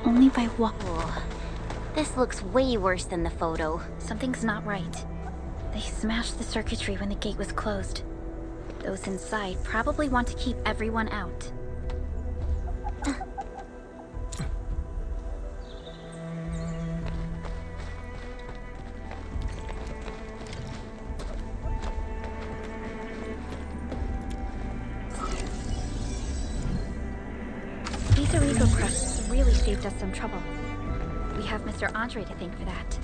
only by Oh, this looks way worse than the photo. Something's not right. They smashed the circuitry when the gate was closed. Those inside probably want to keep everyone out. These Origo crusts really saved us some trouble. We have Mr. Andre to thank for that.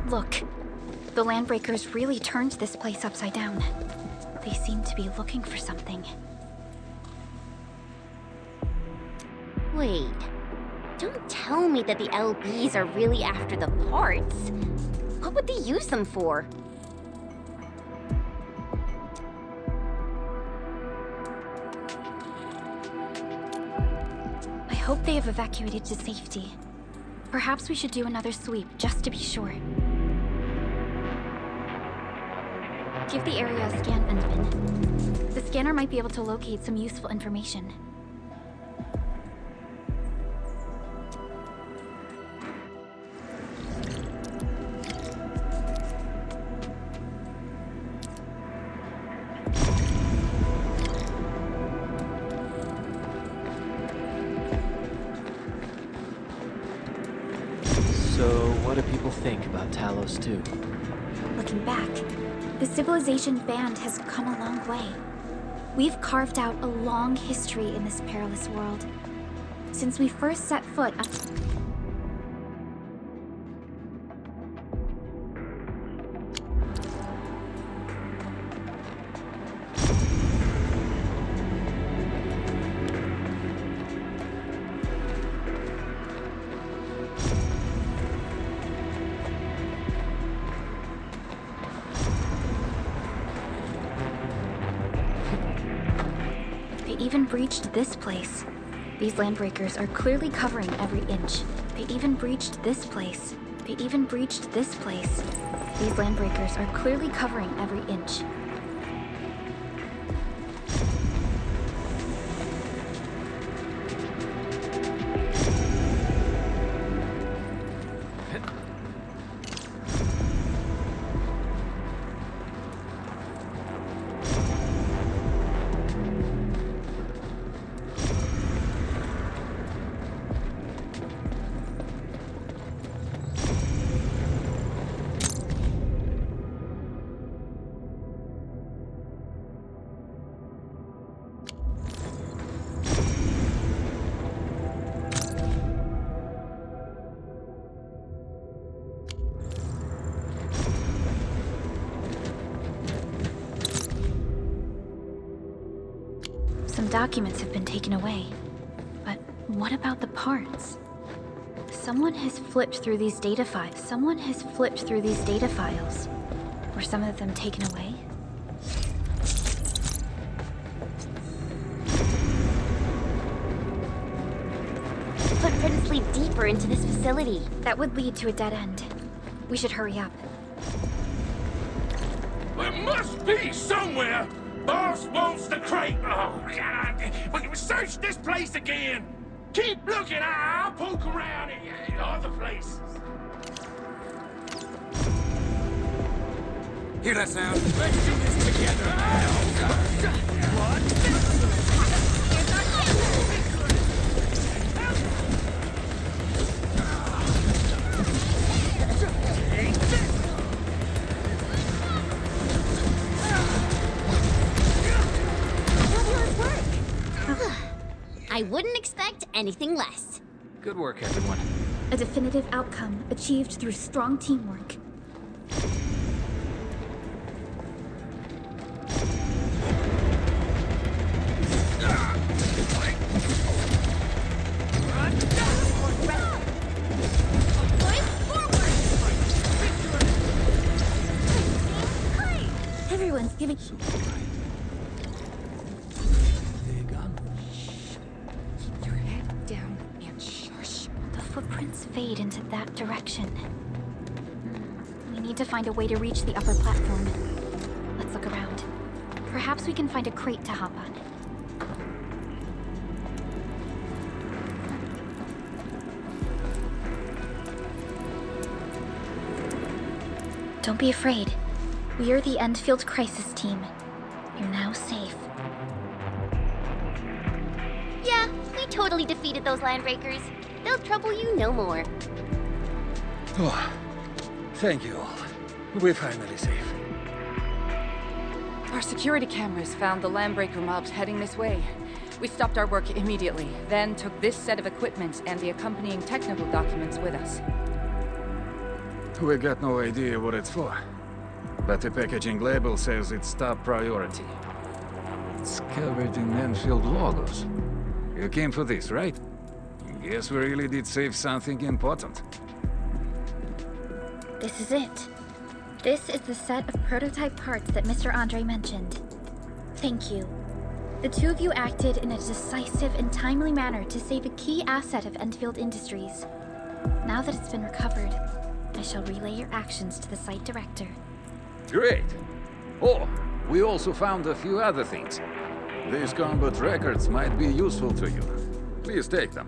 Look, the Landbreakers really turned this place upside down. They seem to be looking for something. Wait, don't tell me that the LBs are really after the parts. What would they use them for? I hope they have evacuated to safety. Perhaps we should do another sweep, just to be sure. Give the area a scan, Endman. The scanner might be able to locate some useful information. So, what do people think about Talos 2? Looking back, the civilization band has come a long way. We've carved out a long history in this perilous world. Since we first set foot on... They even breached this place. These Landbreakers are clearly covering every inch. They even breached this place. They even breached this place. These Landbreakers are clearly covering every inch. Some documents have been taken away. But what about the parts? Someone has flipped through these data files. Someone has flipped through these data files. Were some of them taken away? Footprints lead deeper into this facility. That would lead to a dead end. We should hurry up. There must be somewhere! Boss wants the crate! Oh, God! We can search this place again! Keep looking, I'll poke around in other places. Hear that sound? Let's do this together! I wouldn't expect anything less. Good work, everyone. A definitive outcome achieved through strong teamwork. turbulence giving... Keep your head down and shush. The footprints fade into that direction. We need to find a way to reach the upper platform. Let's look around. Perhaps we can find a crate to hop on. Don't be afraid. We are the Endfield Crisis Team. You're now safe. Yeah, we totally defeated those landbreakers. They'll trouble you no more. Oh, thank you all. We're finally safe. Our security cameras found the landbreaker mobs heading this way. We stopped our work immediately, then took this set of equipment and the accompanying technical documents with us. We got no idea what it's for, but the packaging label says it's top priority. It's covered in Enfield logos. You came for this, right? Guess we really did save something important. This is it. This is the set of prototype parts that Mr. Andre mentioned. Thank you. The two of you acted in a decisive and timely manner to save a key asset of Endfield Industries. Now that it's been recovered, I shall relay your actions to the site director. Great! Oh, we also found a few other things. These combat records might be useful to you. Please take them.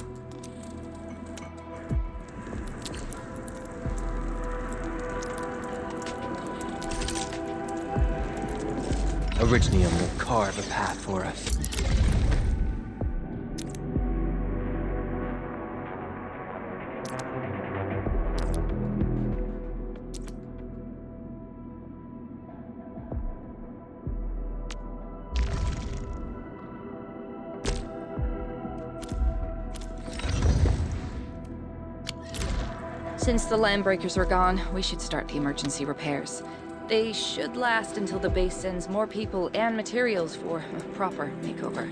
Originium will carve a path for us. Since the landbreakers are gone, we should start the emergency repairs. They should last until the base sends more people and materials for a proper makeover.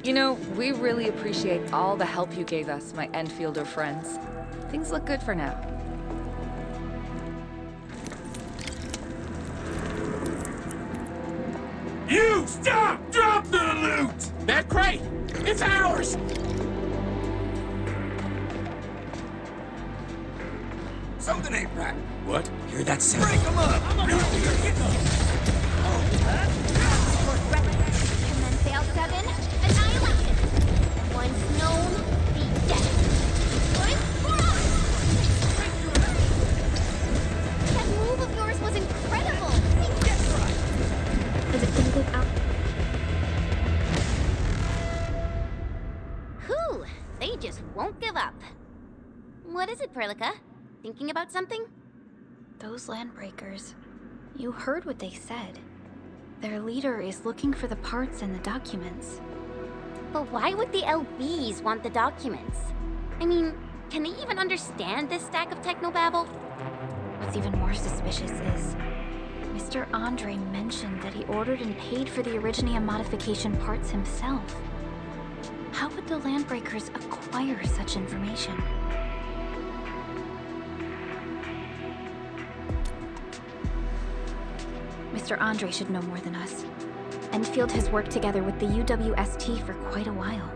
You know, we really appreciate all the help you gave us, my Enfielder friends. Things look good for now. You stop! Drop the loot! That crate! It's ours! Something ain't right. What? Hear that sound? Break them up! I'm gonna get them! Commence Fail 7, Annihilation. Once known, be dead. That move of yours was incredible. Is it singled out? Whew, they just won't give up. What is it, Perlica? Thinking about something? Those landbreakers. You heard what they said. Their leader is looking for the parts and the documents. But why would the LBs want the documents? I mean, can they even understand this stack of technobabble? What's even more suspicious is Mr. Andre mentioned that he ordered and paid for the Originium modification parts himself. How would the landbreakers acquire such information? Mr. Andre should know more than us. Enfield has worked together with the UWST for quite a while.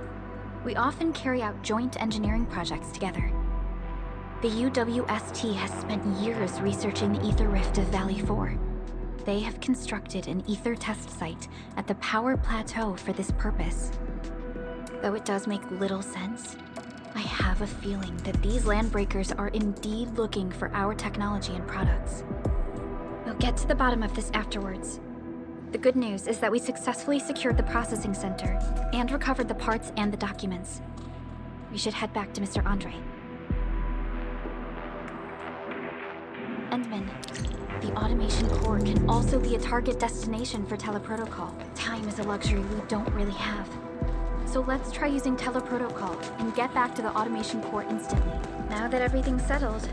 We often carry out joint engineering projects together. The UWST has spent years researching the ether rift of Valley 4. They have constructed an ether test site at the power plateau for this purpose. Though it does make little sense, I have a feeling that these landbreakers are indeed looking for our technology and products. We'll get to the bottom of this afterwards. The good news is that we successfully secured the processing center and recovered the parts and the documents. We should head back to Mr. Andre. Endman, the automation core can also be a target destination for teleprotocol. Time is a luxury we don't really have. So let's try using teleprotocol and get back to the automation core instantly. Now that everything's settled,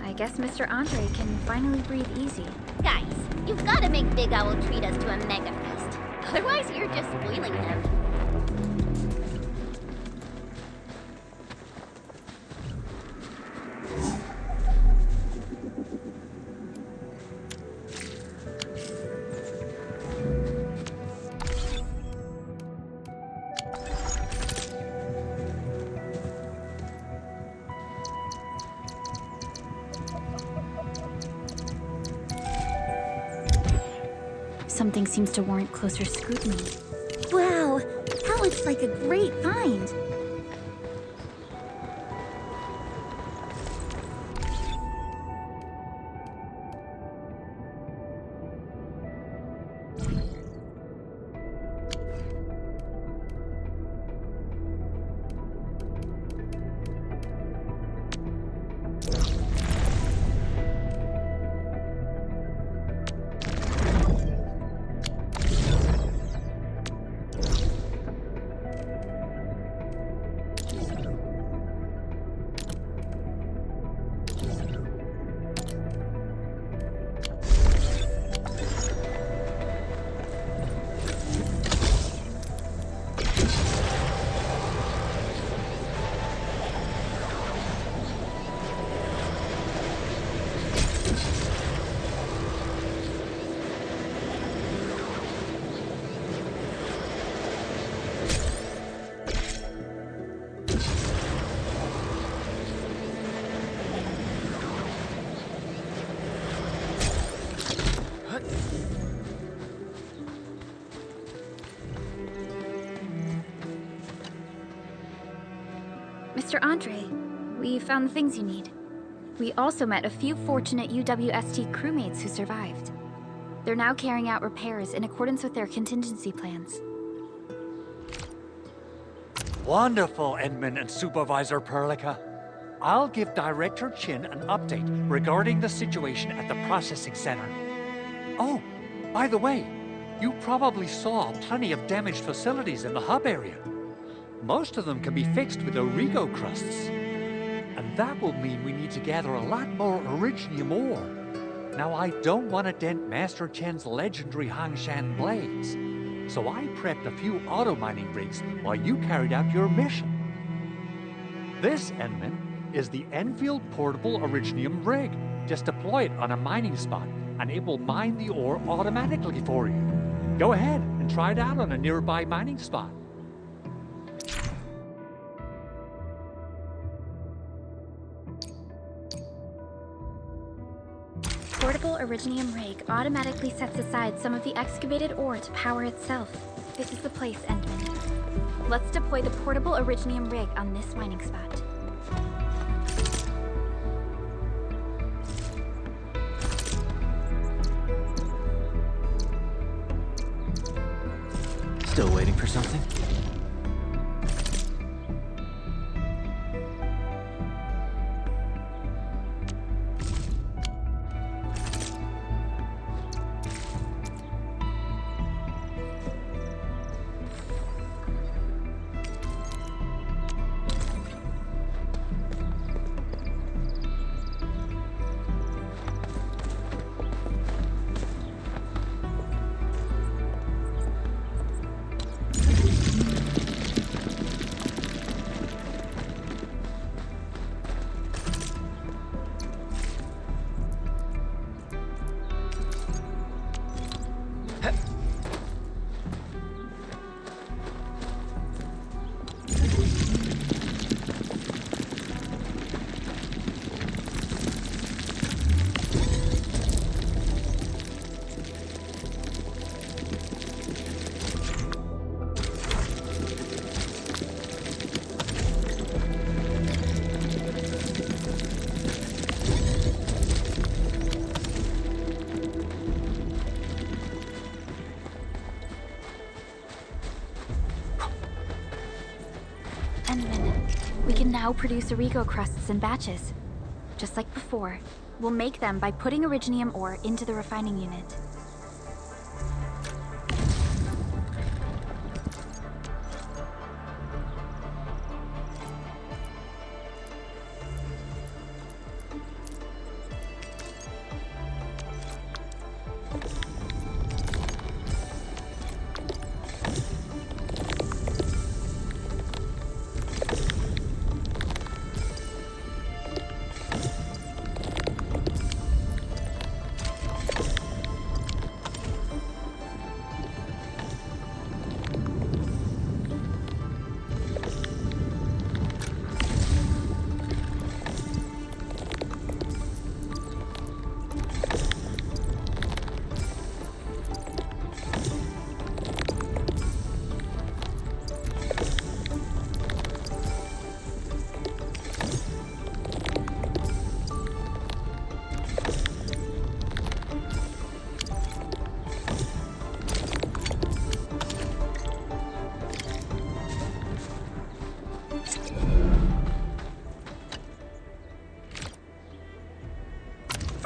I guess Mr. Andre can finally breathe easy. Guys, you've got to make Big Owl treat us to a mega feast. Otherwise, you're just spoiling him. something seems to warrant closer scrutiny. Wow, that looks like a great find. Mr. Andre, we found the things you need. We also met a few fortunate UWST crewmates who survived. They're now carrying out repairs in accordance with their contingency plans. Wonderful, Edmund and Supervisor Perlica. I'll give Director Chin an update regarding the situation at the processing center. Oh, by the way, you probably saw plenty of damaged facilities in the hub area. Most of them can be fixed with Origo crusts. And that will mean we need to gather a lot more Originium ore. Now, I don't want to dent Master Chen's legendary Hangshan blades, so I prepped a few auto-mining rigs while you carried out your mission. This, Enman, is the Enfield Portable Originium rig. Just deploy it on a mining spot, and it will mine the ore automatically for you. Go ahead and try it out on a nearby mining spot. Portable Originium rig automatically sets aside some of the excavated ore to power itself. This is the place, Endman. Let's deploy the portable Originium rig on this mining spot. Still waiting for something? We can now produce Origo crusts in batches. Just like before, we'll make them by putting Originium ore into the refining unit.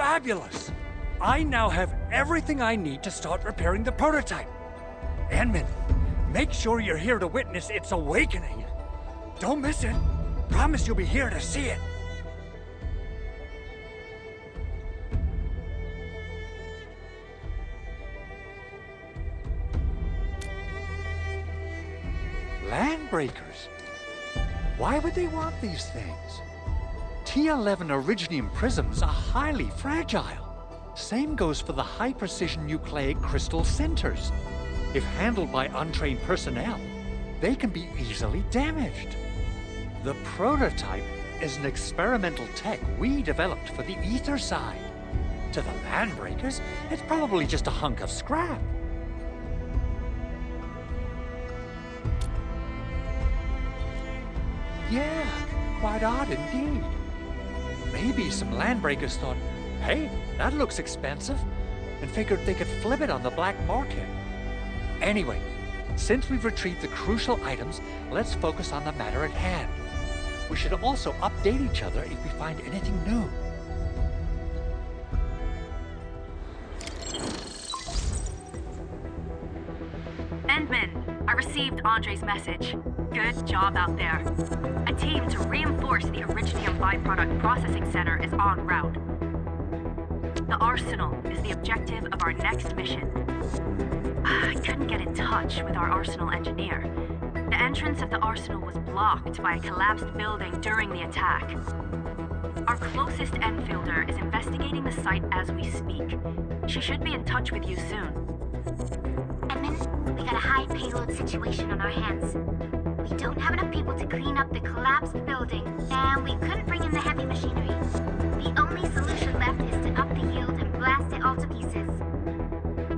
fabulous! I now have everything I need to start repairing the prototype. Enman, make sure you're here to witness its awakening. Don't miss it. Promise you'll be here to see it. Landbreakers? Why would they want these things? T11 Originium prisms are highly fragile. Same goes for the high-precision nucleic crystal centers. If handled by untrained personnel, they can be easily damaged. The prototype is an experimental tech we developed for the ether side. To the Landbreakers, it's probably just a hunk of scrap. Yeah, quite odd indeed. Maybe some Landbreakers thought, hey, that looks expensive, and figured they could flip it on the black market. Anyway, since we've retrieved the crucial items, let's focus on the matter at hand. We should also update each other if we find anything new. Endman, I received Andre's message. Good job out there. A team to reinforce the Originium byproduct processing center is en route. The Arsenal is the objective of our next mission. I couldn't get in touch with our Arsenal engineer. The entrance of the Arsenal was blocked by a collapsed building during the attack. Our closest Enfielder is investigating the site as we speak. She should be in touch with you soon. Edmund, we got a high payload situation on our hands. We don't have enough people to clean up the collapsed building, and we couldn't bring in the heavy machinery. The only solution left is to up the yield and blast it all to pieces.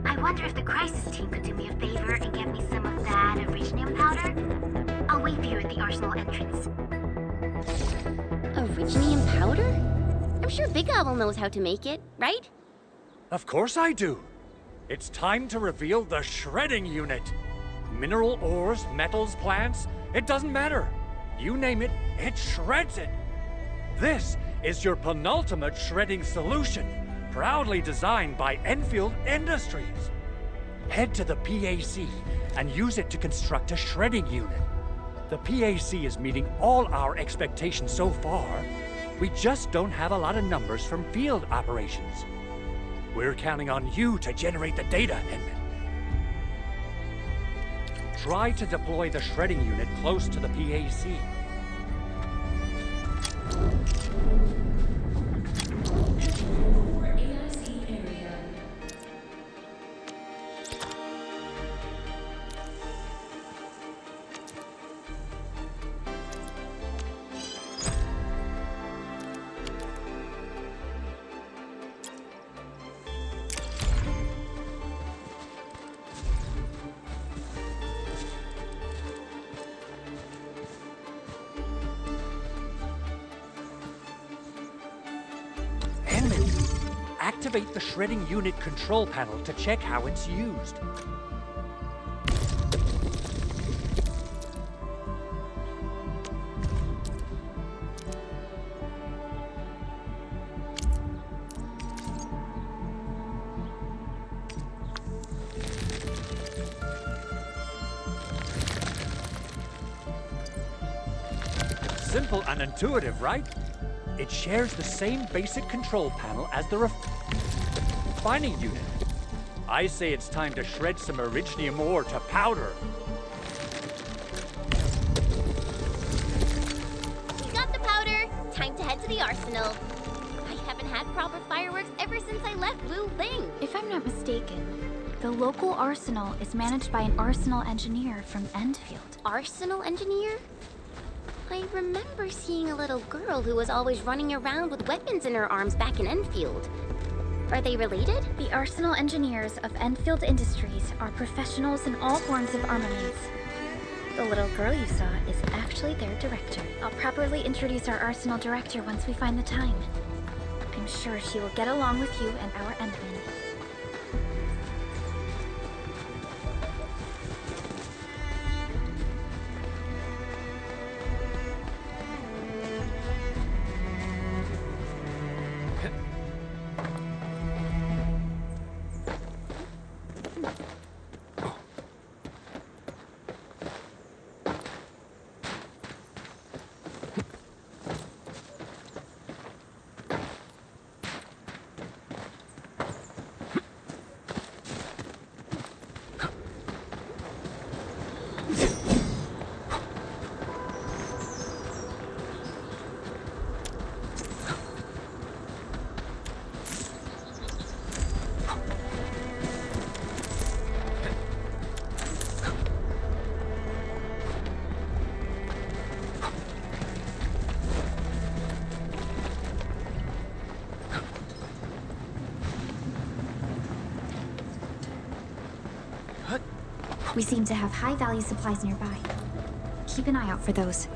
I wonder if the crisis team could do me a favor and get me some of that Originium powder? I'll wait for you at the Arsenal entrance. Originium powder? I'm sure Big Owl knows how to make it, right? Of course I do. It's time to reveal the shredding unit. Mineral ores, metals, plants, it doesn't matter. You name it, it shreds it. This is your penultimate shredding solution, proudly designed by Enfield Industries. Head to the PAC and use it to construct a shredding unit. The PAC is meeting all our expectations so far. We just don't have a lot of numbers from field operations. We're counting on you to generate the data, Edmund. Try to deploy the shredding unit close to the PAC. Activate the shredding unit control panel to check how it's used. Simple and intuitive, right? It shares the same basic control panel as the refining unit. I say it's time to shred some Originium ore to powder. We got the powder. Time to head to the Arsenal. I haven't had proper fireworks ever since I left Wu Ling. If I'm not mistaken, the local arsenal is managed by an arsenal engineer from Endfield. Arsenal engineer? I remember seeing a little girl who was always running around with weapons in her arms back in Enfield. Are they related? The arsenal engineers of Enfield Industries are professionals in all forms of armaments. The little girl you saw is actually their director. I'll properly introduce our arsenal director once we find the time. I'm sure she will get along with you and our Endman. We seem to have high-value supplies nearby. Keep an eye out for those.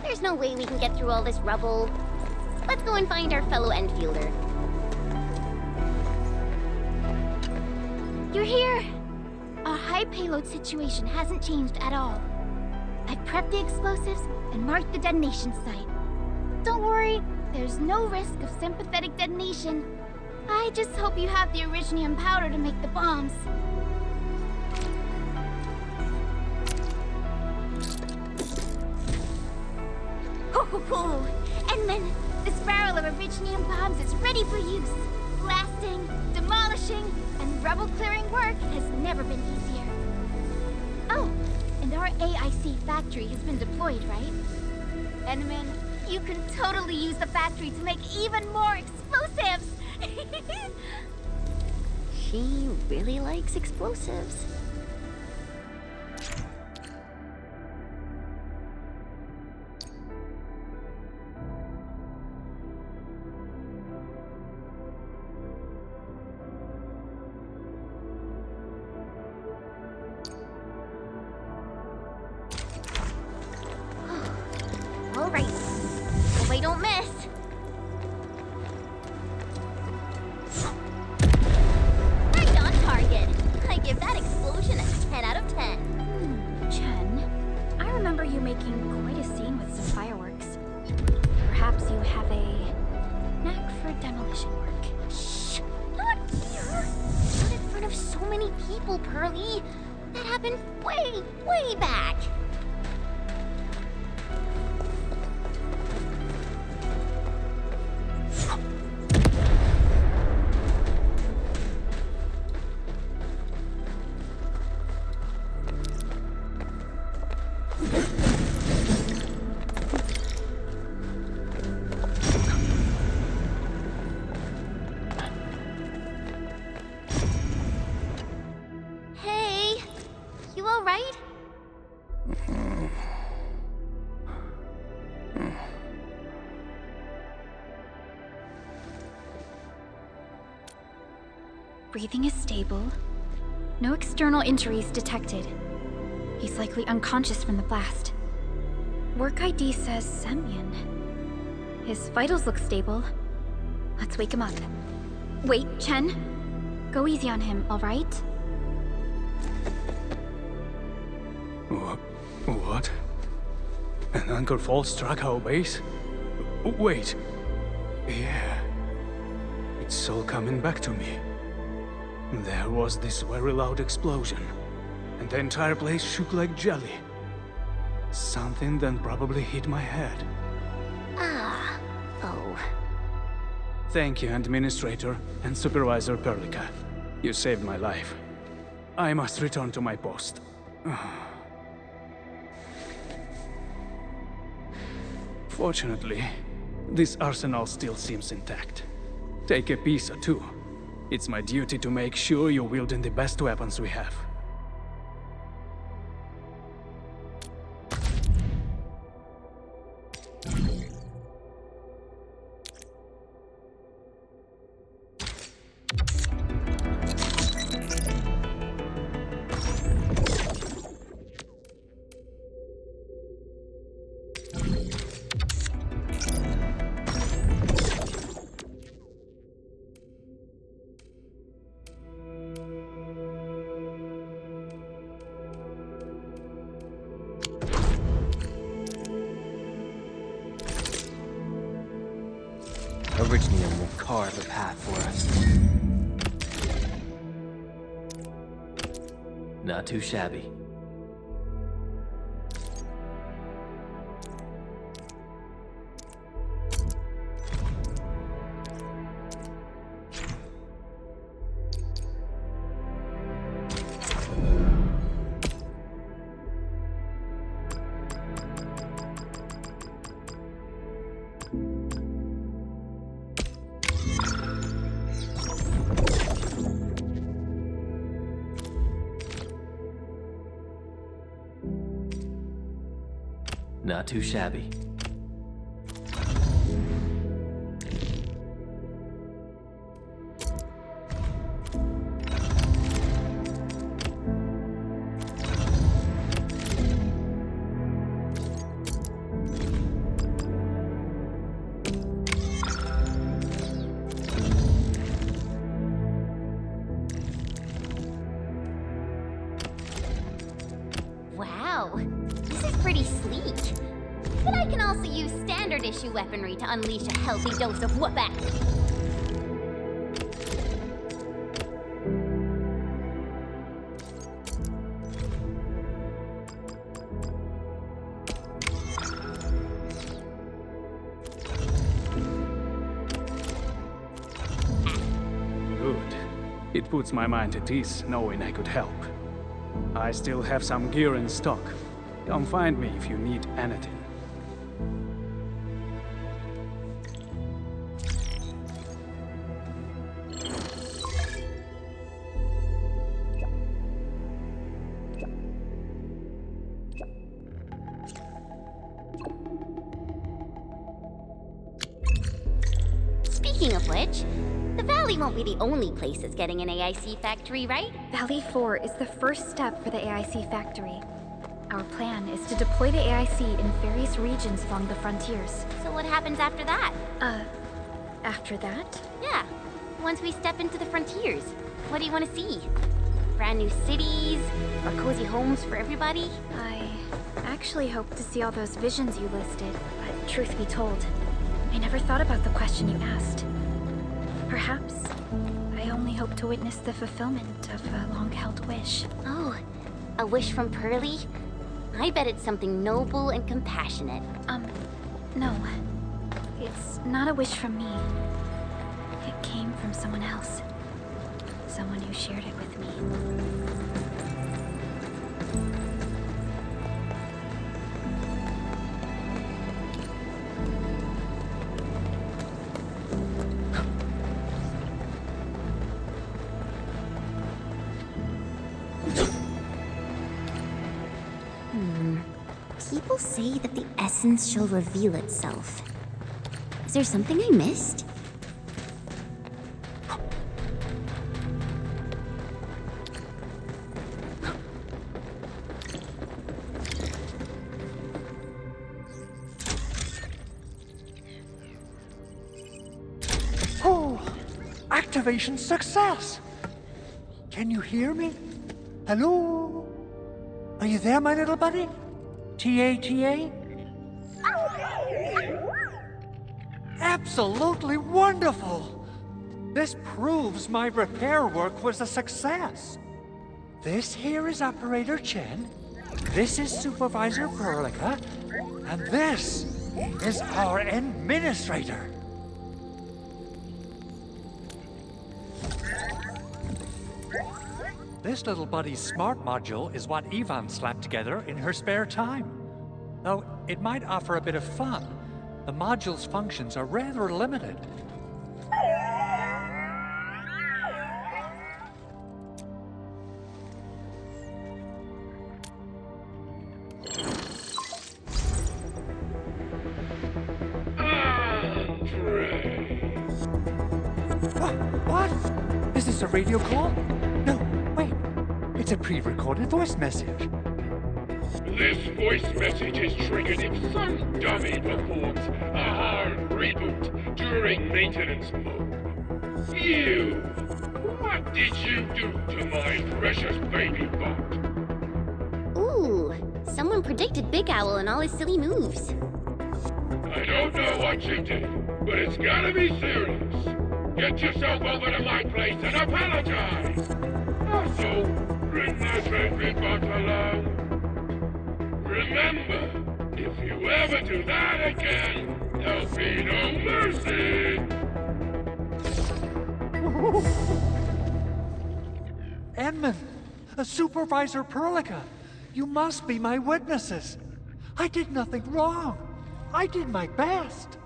There's no way we can get through all this rubble. Let's go and find our fellow Endfielder. You're here! Our high payload situation hasn't changed at all. I've prepped the explosives and marked the detonation site. Don't worry, there's no risk of sympathetic detonation. I just hope you have the Originium powder to make the bombs. Ho ho ho! And then, this barrel of Originium bombs is ready for use. Blasting, demolishing, and rubble-clearing work has never been easier. Oh, and our AIC factory has been deployed, right? Endman, you can totally use the factory to make even more explosives! She really likes explosives. All right, hope I don't miss. Right on target. I give that explosion a 10 out of 10. Chen, I remember you making quite a scene with some fireworks. Perhaps you have a knack for demolition work. Shh! Not here! Not in front of so many people, Pearly. That happened way, way back. Hey, you all right? Breathing is stable. No external injuries detected. He's likely unconscious from the blast. Work ID says Semyon. His vitals look stable. Let's wake him up. Wait, Chen. Go easy on him, all right? What? An anchor fault struck our base? Wait. Yeah. It's all coming back to me. There was this very loud explosion, and the entire place shook like jelly. Something then probably hit my head. Ah. Oh. Thank you, Administrator and Supervisor Perlica. You saved my life. I must return to my post. Fortunately, this arsenal still seems intact. Take a piece or two. It's my duty to make sure you're wielding the best weapons we have. Originium will carve a path for us. Not too shabby. Not too shabby. pretty sleek. But I can also use standard issue weaponry to unleash a healthy dose of whoop-ass. Good. It puts my mind at ease knowing I could help. I still have some gear in stock. Come find me if you need anything. Speaking of which, the Valley won't be the only place that's getting an AIC factory, right? Valley 4 is the first step for the AIC factory. Our plan is to deploy the AIC in various regions along the frontiers. So what happens after that? After that? Yeah, once we step into the frontiers, what do you want to see? Brand new cities, or cozy homes for everybody? I actually hoped to see all those visions you listed, but truth be told, I never thought about the question you asked. Perhaps I only hope to witness the fulfillment of a long-held wish. Oh, a wish from Pearly? I bet it's something noble and compassionate. No. It's not a wish from me. It came from someone else. Someone who shared it with me. People say that the essence shall reveal itself. Is there something I missed? Oh, activation success! Can you hear me? Hello? Are you there, my little buddy? TA? Absolutely wonderful! This proves my repair work was a success. This here is Operator Chen, this is Supervisor Perlica, and this is our Administrator. This little buddy's smart module is what Yvonne slapped together in her spare time. Though it might offer a bit of fun, the module's functions are rather limited. What? Is this a radio call? No, wait. It's a pre-recorded voice message. This voice message is triggered if some dummy performs a hard reboot during maintenance mode. You! What did you do to my precious baby bot? Ooh, someone predicted Big Owl and all his silly moves. I don't know what you did, but it's gotta be serious. Get yourself over to my place and apologize! Also, bring my baby bot along. Remember, if you ever do that again, there'll be no mercy! Edmund, Supervisor Perlica, you must be my witnesses. I did nothing wrong. I did my best.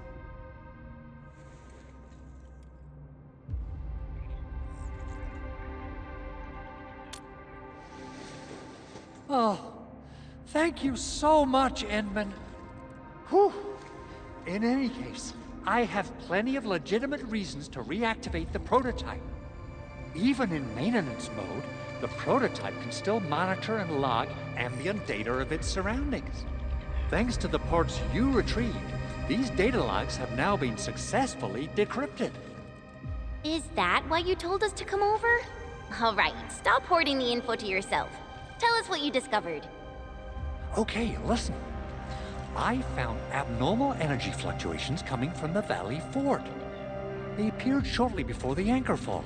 Oh, thank you so much, Edmund. Whew. In any case, I have plenty of legitimate reasons to reactivate the prototype. Even in maintenance mode, the prototype can still monitor and log ambient data of its surroundings. Thanks to the ports you retrieved, these data logs have now been successfully decrypted. Is that why you told us to come over? All right, stop hoarding the info to yourself. Tell us what you discovered. Okay, listen. I found abnormal energy fluctuations coming from the Valley Fort. They appeared shortly before the anchor fall.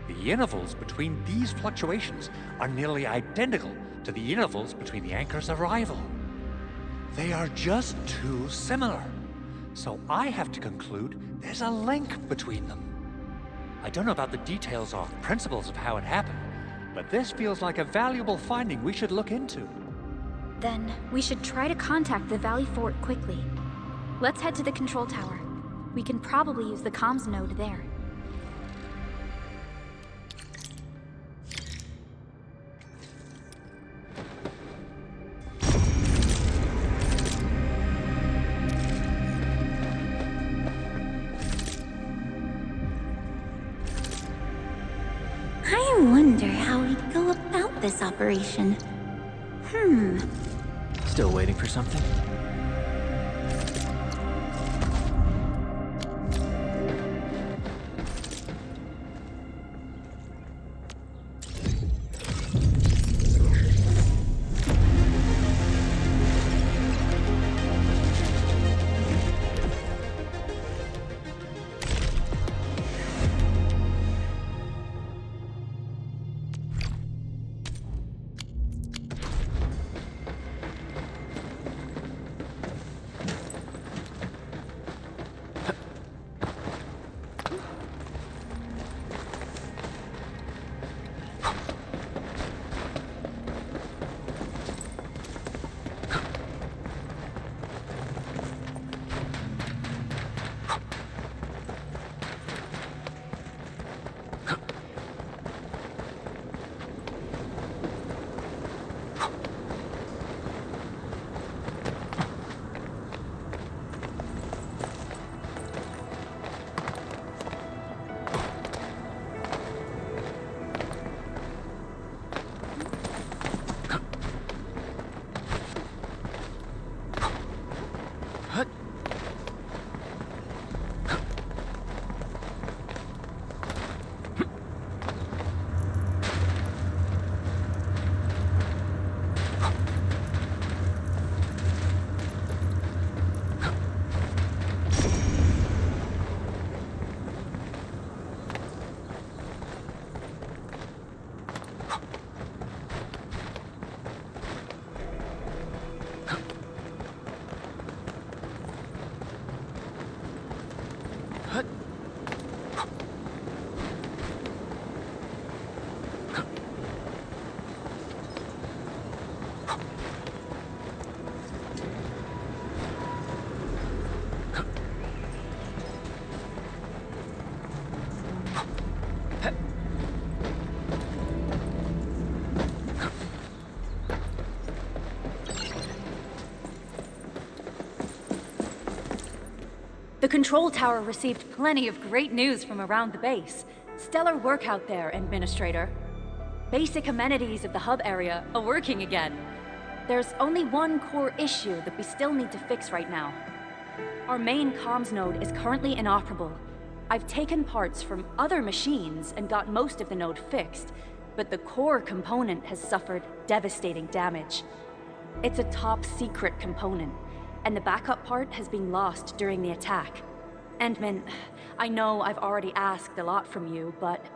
The intervals between these fluctuations are nearly identical to the intervals between the anchor's arrival. They are just too similar. So I have to conclude there's a link between them. I don't know about the details or principles of how it happened, but this feels like a valuable finding we should look into. Then, we should try to contact the Valley Fort quickly. Let's head to the control tower. We can probably use the comms node there. I wonder how we'd go about this operation. Still waiting for something? The control tower received plenty of great news from around the base. Stellar work out there, Administrator. Basic amenities of the hub area are working again. There's only one core issue that we still need to fix right now. Our main comms node is currently inoperable. I've taken parts from other machines and got most of the node fixed, but the core component has suffered devastating damage. It's a top secret component, and the backup part has been lost during the attack. Endman, I know I've already asked a lot from you, but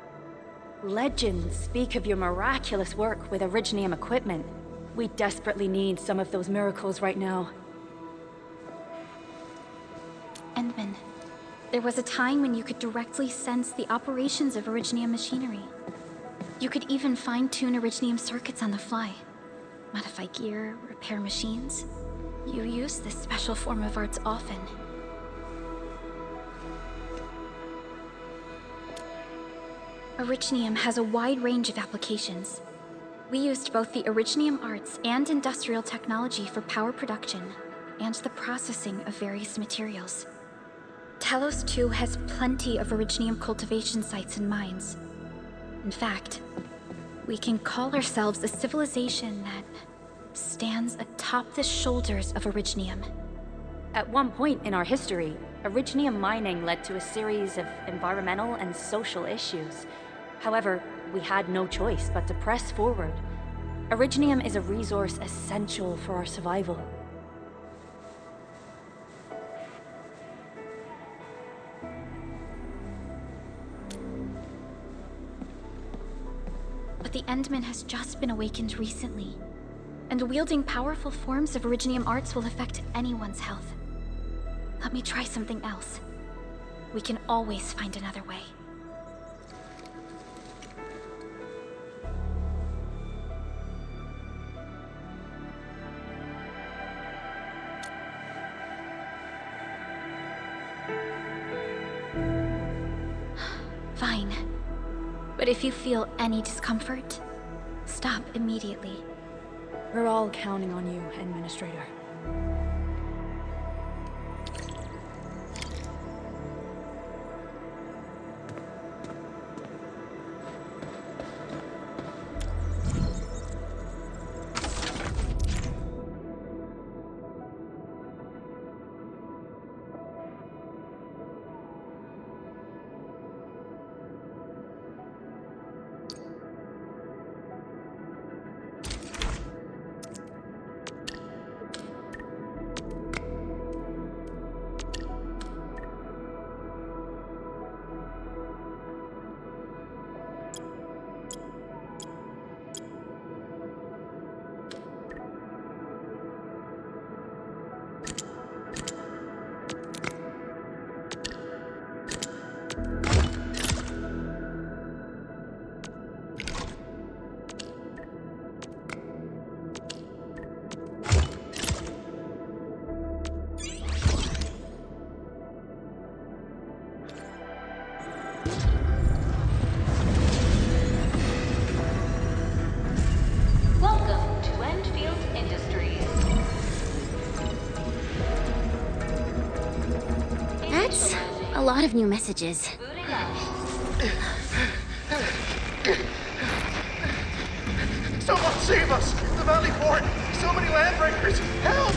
legends speak of your miraculous work with Originium equipment. We desperately need some of those miracles right now. Endman, there was a time when you could directly sense the operations of Originium machinery. You could even fine-tune Originium circuits on the fly, modify gear, repair machines. You use this special form of arts often. Originium has a wide range of applications. We used both the Originium arts and industrial technology for power production and the processing of various materials. Talos 2 has plenty of Originium cultivation sites and mines. In fact, we can call ourselves a civilization that stands atop the shoulders of Originium. At one point in our history, Originium mining led to a series of environmental and social issues. However, we had no choice but to press forward. Originium is a resource essential for our survival. But the Endman has just been awakened recently, and wielding powerful forms of Originium arts will affect anyone's health. Let me try something else. We can always find another way. Fine. But if you feel any discomfort, stop immediately. We're all counting on you, Administrator. Welcome to Endfield Industries. That's a lot of new messages. Someone save us! The Valley Fort! So many landbreakers! Help!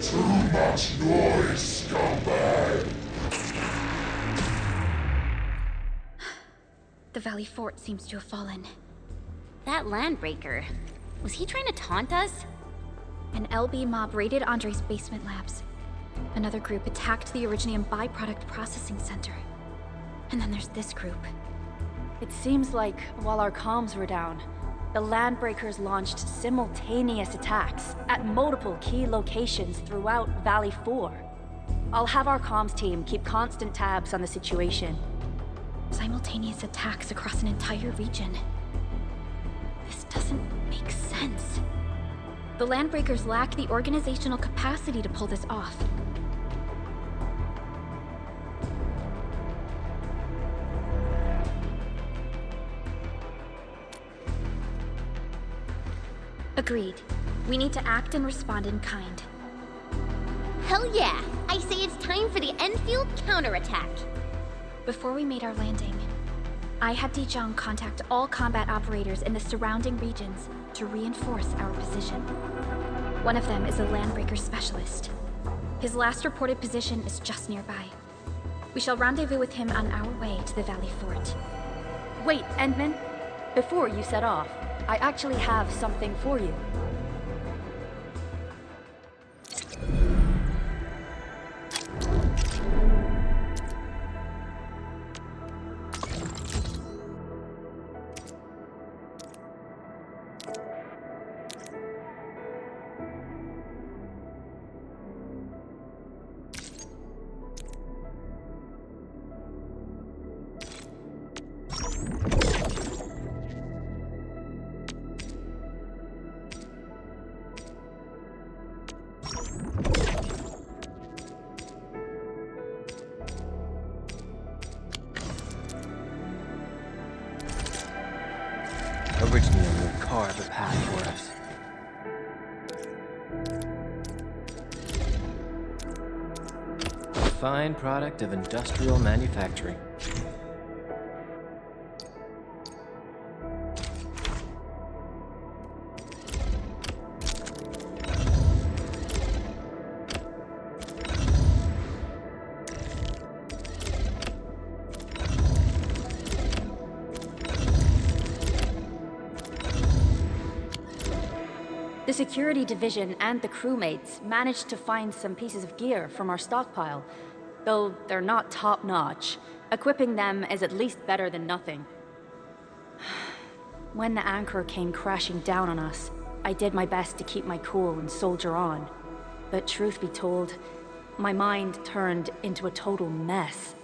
Too much noise, scumbag! The Valley Fort seems to have fallen. That landbreaker, was he trying to taunt us? An LB mob raided Andre's basement labs. Another group attacked the Originium byproduct processing center. And then there's this group. It seems like, while our comms were down, the Landbreakers launched simultaneous attacks at multiple key locations throughout Valley 4. I'll have our comms team keep constant tabs on the situation. Simultaneous attacks across an entire region. This doesn't make sense. The Landbreakers lack the organizational capacity to pull this off. Agreed. We need to act and respond in kind. Hell yeah! I say it's time for the Enfield counterattack. Before we made our landing, I had Dijon contact all combat operators in the surrounding regions to reinforce our position. One of them is a Landbreaker specialist. His last reported position is just nearby. We shall rendezvous with him on our way to the Valley Fort. Wait, Endman. Before you set off, I actually have something for you. Originium will carve a path for us. A fine product of industrial manufacturing. The security division and the crewmates managed to find some pieces of gear from our stockpile. Though they're not top-notch, equipping them is at least better than nothing. When the anchor came crashing down on us, I did my best to keep my cool and soldier on. But truth be told, my mind turned into a total mess.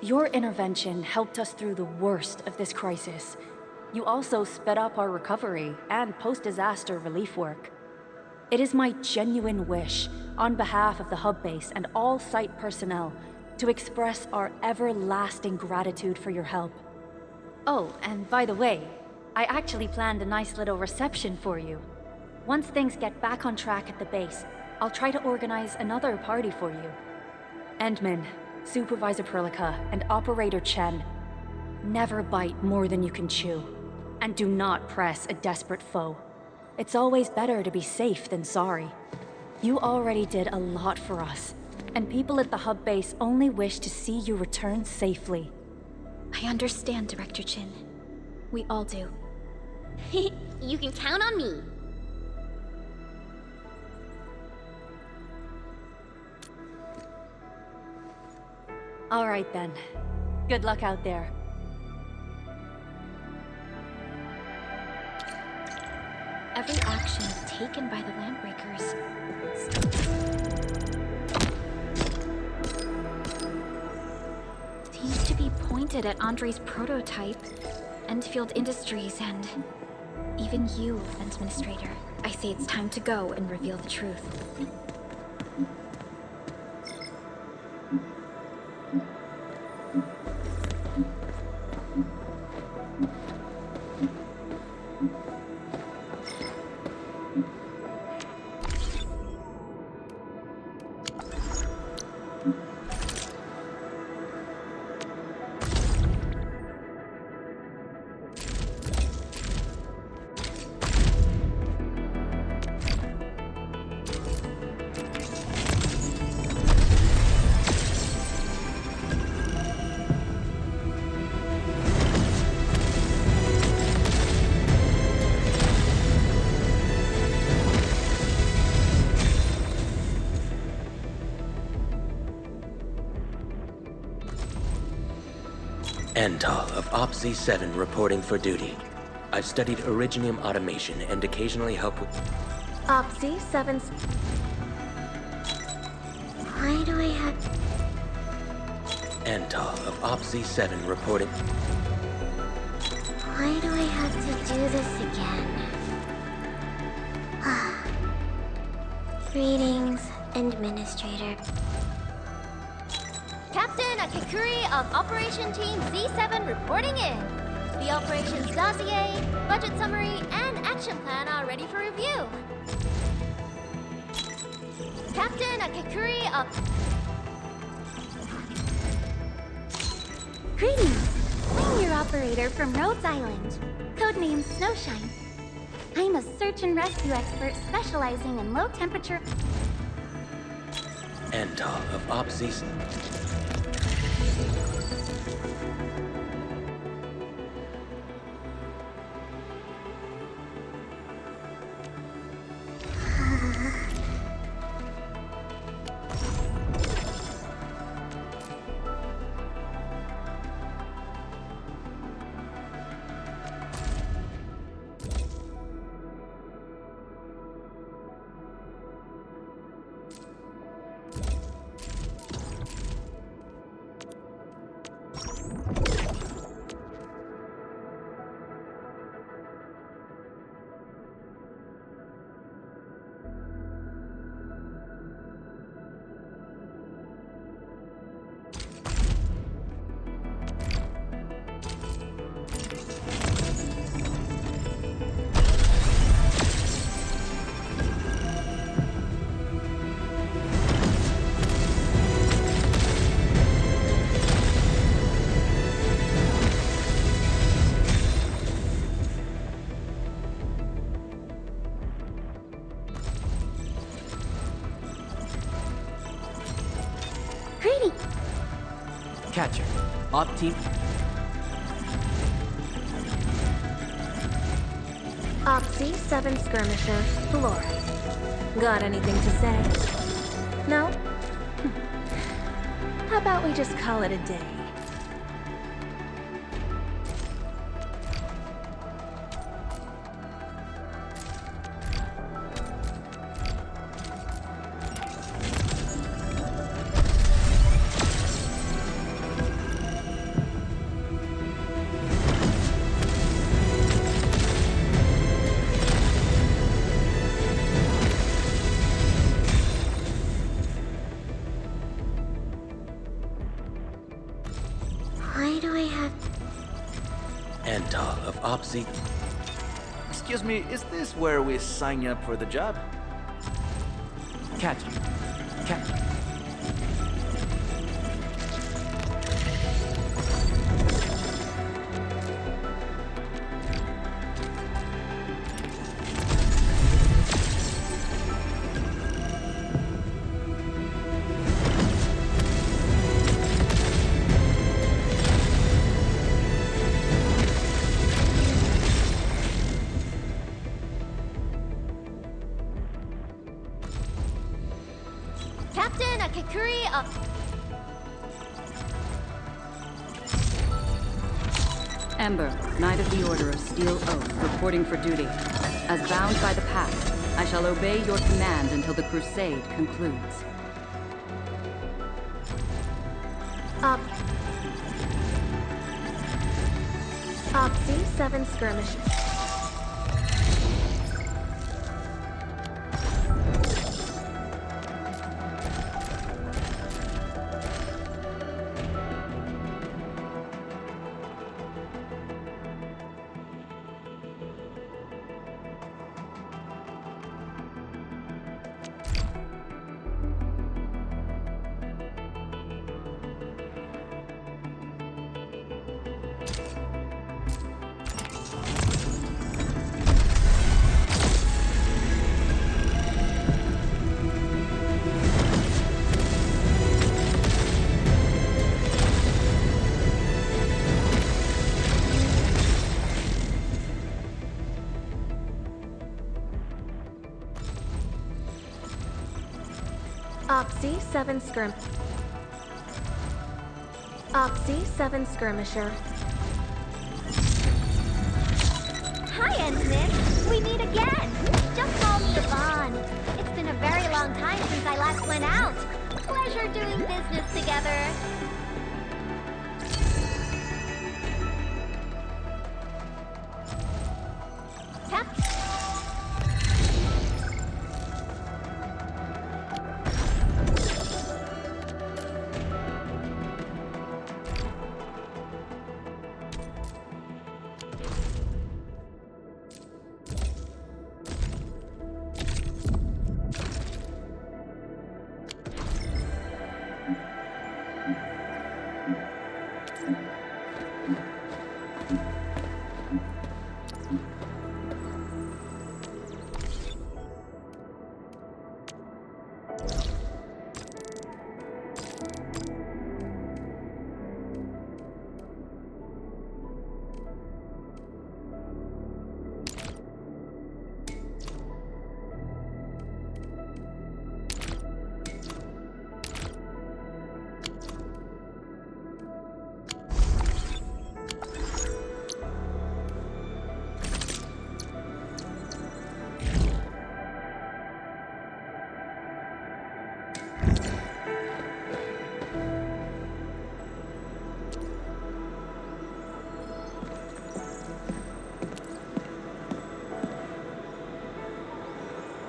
Your intervention helped us through the worst of this crisis. You also sped up our recovery and post-disaster relief work. It is my genuine wish, on behalf of the hub base and all site personnel, to express our everlasting gratitude for your help. Oh, and by the way, I actually planned a nice little reception for you. Once things get back on track at the base, I'll try to organize another party for you. Endman, Supervisor Perlica, and Operator Chen, never bite more than you can chew. And do not press a desperate foe. It's always better to be safe than sorry. You already did a lot for us, and people at the hub base only wish to see you return safely. I understand, Director Chin. We all do. You can count on me. All right then. Good luck out there. Every action taken by the Landbreakers seems to be pointed at Andre's prototype, Endfield Industries, and even you, Administrator. I say it's time to go and reveal the truth. Antal of Op Z7 reporting for duty. I've studied Originium automation and occasionally help with... Op Z7's... Why do I have... Antal of Op Z7 reporting... Why do I have to do this again? Greetings, Administrator. Captain Akikuri of Operation Team Z7 reporting in. The operations dossier, budget summary, and action plan are ready for review. Captain Akikuri of... Greetings! I'm your operator from Rhodes Island, codenamed Snowshine. I'm a search and rescue expert specializing in low-temperature... Antal of Op Z... Catcher. Op team. Opsy 7 Skirmisher, Dolores. Got anything to say? No? How about we just call it a day? Why do I have... Antal of Opsy. Excuse me, is this where we sign up for the job? Catch. Captain Akakuri Ember, Knight of the Order of Steel Oath, reporting for duty. As bound by the Pact, I shall obey your command until the crusade concludes. Opsy 7 Skirmisher. Opsy 7 Skirmisher. Hi, Endman. We meet again. Just call me Yvonne. It's been a very long time since I last went out. Pleasure doing business together.